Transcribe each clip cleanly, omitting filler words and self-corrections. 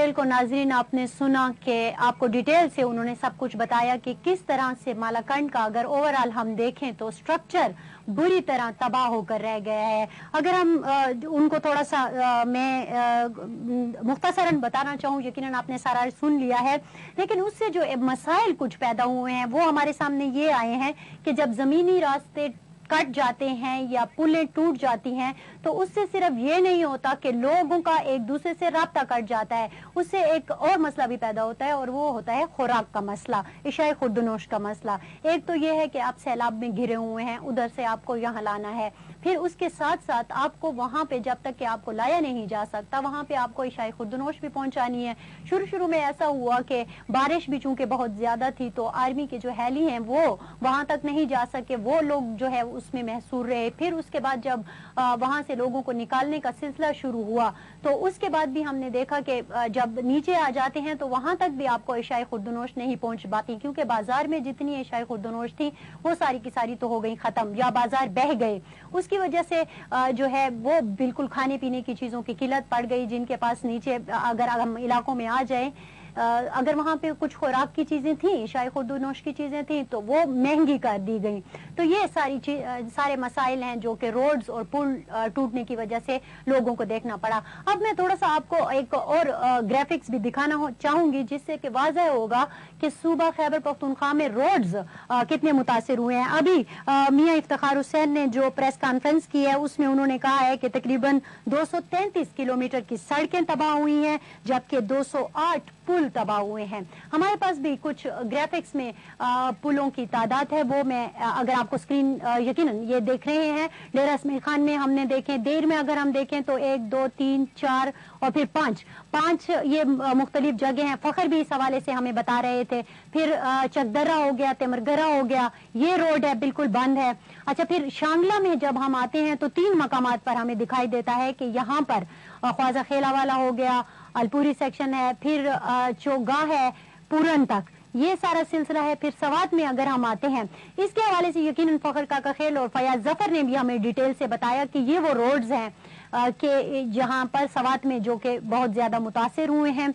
Detail को नाजरीन आपने सुना कि आपको डिटेल से उन्होंने सब कुछ बताया कि किस तरह से मालाकंड का अगर ओवरऑल हम देखें तो स्ट्रक्चर बुरी तरह तबाह होकर रह गया है। अगर हम उनको थोड़ा सा मैं मुख्तसरन बताना चाहूँ, यकीनन आपने सारा सुन लिया है, लेकिन उससे जो मसाइल कुछ पैदा हुए हैं वो हमारे सामने ये आए हैं कि जब ज़मीनी रास्ते कट जाते हैं या पुलें टूट जाती हैं तो उससे सिर्फ ये नहीं होता कि लोगों का एक दूसरे से राब्ता कट जाता है, उससे एक और मसला भी पैदा होता है और वो होता है खुराक का मसला, इशाए खुर्दनोश का मसला। एक तो ये है कि आप सैलाब में घिरे हुए हैं, उधर से आपको यहाँ लाना है, फिर उसके साथ साथ आपको वहाँ पे जब तक कि आपको लाया नहीं जा सकता वहाँ पे आपको इशाए खुर्दनोश भी पहुँचानी है। शुरू में ऐसा हुआ कि बारिश भी चूंकि बहुत ज्यादा थी तो आर्मी के जो हेली हैं वो वहाँ तक नहीं जा सके, वो लोग जो है उसमें महसूर रहे। फिर उसके बाद जब वहां से लोगों को निकालने का सिलसिला शुरू हुआ तो उसके बाद भी हमने देखा कि जब नीचे आ जाते हैं तो वहां तक भी आपको इशाए खुर्दनोश नहीं पहुंच पाती, क्योंकि बाजार में जितनी इशाए खुर्दनोश थी वो सारी की सारी तो हो गई खत्म या बाजार बह गए। उसकी वजह से जो है वो बिल्कुल खाने पीने की चीजों की किल्लत पड़ गई। जिनके पास नीचे अगर हम इलाकों में आ जाए अगर वहां पे कुछ खुराक की चीजें थी, शायद खुर्दनोश की चीजें थी, तो वो महंगी कर दी गई। तो ये सारे मसाइल हैं जो कि रोड्स और पुल टूटने की वजह से लोगों को देखना पड़ा। अब मैं थोड़ा सा आपको एक और ग्राफिक्स भी दिखाना चाहूंगी जिससे कि वाज़ह होगा कि सूबा खैबर पख्तूनख्वा में रोड्स कितने मुतासिर हुए हैं। अभी मियां इफ्तिखार हुसैन ने जो प्रेस कॉन्फ्रेंस की है उसमें उन्होंने कहा है कि तकरीबन 233 किलोमीटर की सड़कें तबाह हुई हैं जबकि 208 पुल तबाह हुए हैं। हमारे पास भी कुछ ग्राफिक्स में पुलों की तादाद है, वो मैं अगर आपको स्क्रीन यकीनन ये देख रहे हैं। डेरा इसमाइल खान में हमने देखे, देर में अगर हम देखें तो 1 2 3 4 और फिर 5 ये मुख्तलिफ जगह हैं। फखर भी इस हवाले से हमें बता रहे थे। फिर चकदर्रा हो गया, तेमरगरा हो गया, ये रोड है बिल्कुल बंद है। अच्छा, फिर शांगला में जब हम आते हैं तो 3 मकामात पर हमें दिखाई देता है कि यहाँ पर ख्वाजा खेला वाला हो गया, अलपुरी सेक्शन है, फिर चौगाह है, पूरन तक ये सारा सिलसिला है। फिर सवात में अगर हम आते हैं इसके हवाले से यकीनन फखर काका खेल और फयाज जफर ने भी हमें डिटेल से बताया कि ये वो रोड्स हैं कि जहां पर सवात में जो कि बहुत ज्यादा मुतासिर हुए हैं।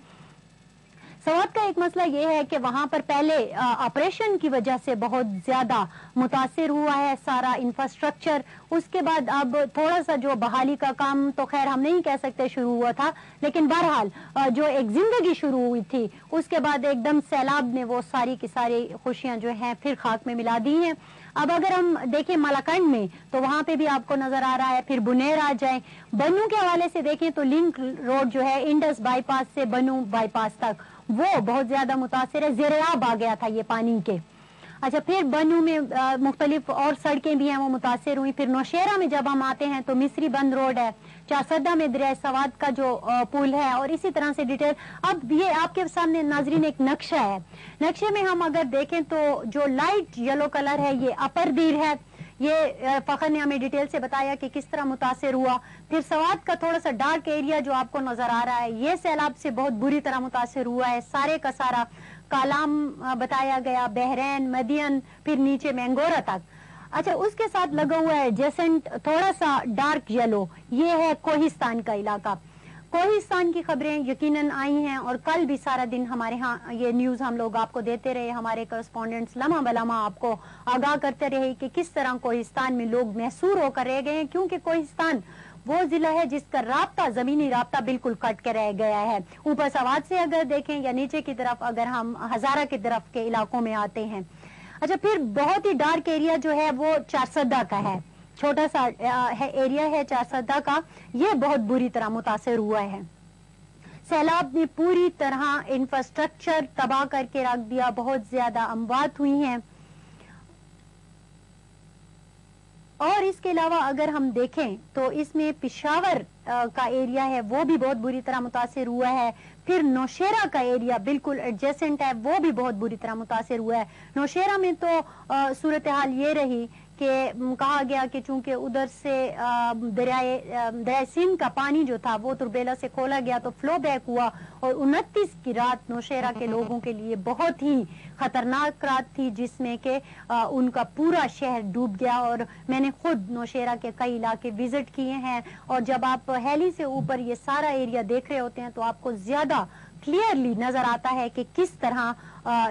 सवात का एक मसला ये है कि वहां पर पहले ऑपरेशन की वजह से बहुत ज्यादा मुतासिर हुआ है सारा इंफ्रास्ट्रक्चर। उसके बाद अब थोड़ा सा जो बहाली का काम तो खैर हम नहीं कह सकते शुरू हुआ था, लेकिन बहरहाल जो एक जिंदगी शुरू हुई थी उसके बाद एकदम सैलाब ने वो सारी की सारी खुशियां जो हैं फिर खाक में मिला दी हैं। अब अगर हम देखें मालाकंड में तो वहां पे भी आपको नजर आ रहा है। फिर बुनेर आ जाए, बनू के हवाले से देखें तो लिंक रोड जो है इंडस बाईपास से बनू बाईपास तक वो बहुत ज्यादा मुतासिर है, ज़ेरे-आब आ गया था ये पानी के। अच्छा, फिर बनू में मुख्तलिफ और सड़कें भी हैं वो मुतासिर हुई। फिर नौशेरा में जब हम आते हैं तो मिस्री बंद रोड है, चारसदा में दरिया सवाद का जो पुल है और इसी तरह से डिटेल। अब ये आपके सामने नाजरीन एक नक्शा है, नक्शे में हम अगर देखें तो जो लाइट येलो कलर है ये अपर दीर है, ये फखर ने हमें डिटेल से बताया कि किस तरह मुतासिर हुआ। फिर सवात का थोड़ा सा डार्क एरिया जो आपको नजर आ रहा है ये सैलाब से बहुत बुरी तरह मुतासिर हुआ है। सारे का सारा कालाम बताया गया, बहरैन, मदियन, फिर नीचे मैंगोरा तक। अच्छा, उसके साथ लगा हुआ है जेसेंट थोड़ा सा डार्क येलो, ये है कोहिस्तान का इलाका। कोहिस्तान की खबरें यकीनन आई हैं और कल भी सारा दिन हमारे यहाँ ये न्यूज हम लोग आपको देते रहे, हमारे करस्पॉन्डेंट्स लम्हा बलम्हा आपको आगाह करते रहे कि किस तरह कोहिस्तान में लोग महसूर होकर रह गए हैं, क्योंकि कोहिस्तान वो जिला है जिसका राब्ता, जमीनी राब्ता बिल्कुल कट के रह गया है। ऊपर सवाद से अगर देखें या नीचे की तरफ अगर हम हजारा की तरफ के इलाकों में आते हैं। अच्छा, फिर बहुत ही डार्क एरिया जो है वो चारसदा का है, छोटा सा एरिया है चारसदा का, ये बहुत बुरी तरह मुतासिर हुआ है। सैलाब ने पूरी तरह इंफ्रास्ट्रक्चर तबाह करके रख दिया, बहुत ज्यादा अमवात हुई हैं। और इसके अलावा अगर हम देखें तो इसमें पिशावर का एरिया है वो भी बहुत बुरी तरह मुतासिर हुआ है। फिर नौशेरा का एरिया बिल्कुल एडजेसेंट है, वो भी बहुत बुरी तरह मुतासिर हुआ है। नौशेरा में तो सूरत हाल ये रही कि कहा गया कि चूंकि उधर से दरिया सिंध का पानी जो था वो तुरबेला से खोला गया तो फ्लो बैक हुआ और 29 की रात नौशेरा के लोगों के लिए बहुत ही खतरनाक रात थी, जिसमें कि उनका पूरा शहर डूब गया। और मैंने खुद नौशेरा के कई इलाके विजिट किए हैं और जब आप हेली से ऊपर ये सारा एरिया देख रहे होते हैं तो आपको ज्यादा क्लियरली नजर आता है कि किस तरह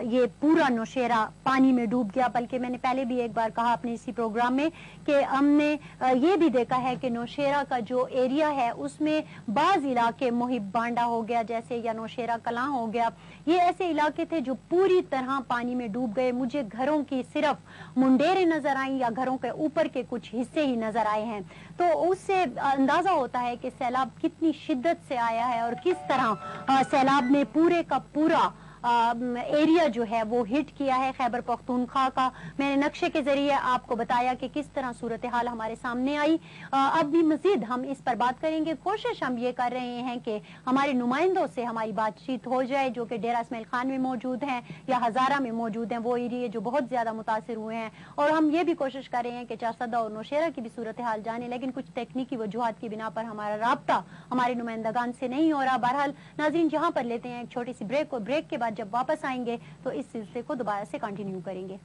ये पूरा नौशेरा पानी में डूब गया। बल्कि मैंने पहले भी एक बार कहा अपने इसी प्रोग्राम में कि हमने ये भी देखा है कि नौशेरा का जो एरिया है उसमें बाज इलाके मुहिब बांडा हो गया जैसे, या नौशेरा कलां हो गया, ये ऐसे इलाके थे जो पूरी तरह पानी में डूब गए। मुझे घरों की सिर्फ मुंडेरें नजर आई या घरों के ऊपर के कुछ हिस्से ही नजर आए हैं। तो उससे अंदाजा होता है कि सैलाब कितनी शिद्दत से आया है और किस तरह सैलाब ने पूरे का पूरा एरिया जो है वो हिट किया है खैबर पख्तूनख्वा का। मैंने नक्शे के जरिए आपको बताया कि किस तरह सूरत हाल हमारे सामने आई। अब भी मजीद हम इस पर बात करेंगे। कोशिश हम ये कर रहे हैं कि हमारे नुमाइंदों से हमारी बातचीत हो जाए जो कि डेरा इस्माइल खान में मौजूद हैं या हजारा में मौजूद हैं, वो एरिया जो बहुत ज्यादा मुतासिर हुए हैं। और हम ये भी कोशिश कर रहे हैं कि चारसदा और नौशेरा की भी सूरत हाल जाने, लेकिन कुछ तकनीकी वजूहात की बिना पर हमारा राब्ता हमारे नुमाइंदगान से नहीं हो रहा। बहरहाल नाज़रीन, जहाँ पर लेते हैं एक छोटी सी ब्रेक, और ब्रेक के बाद जब वापस आएंगे तो इस सिलसिले को दोबारा से कंटिन्यू करेंगे।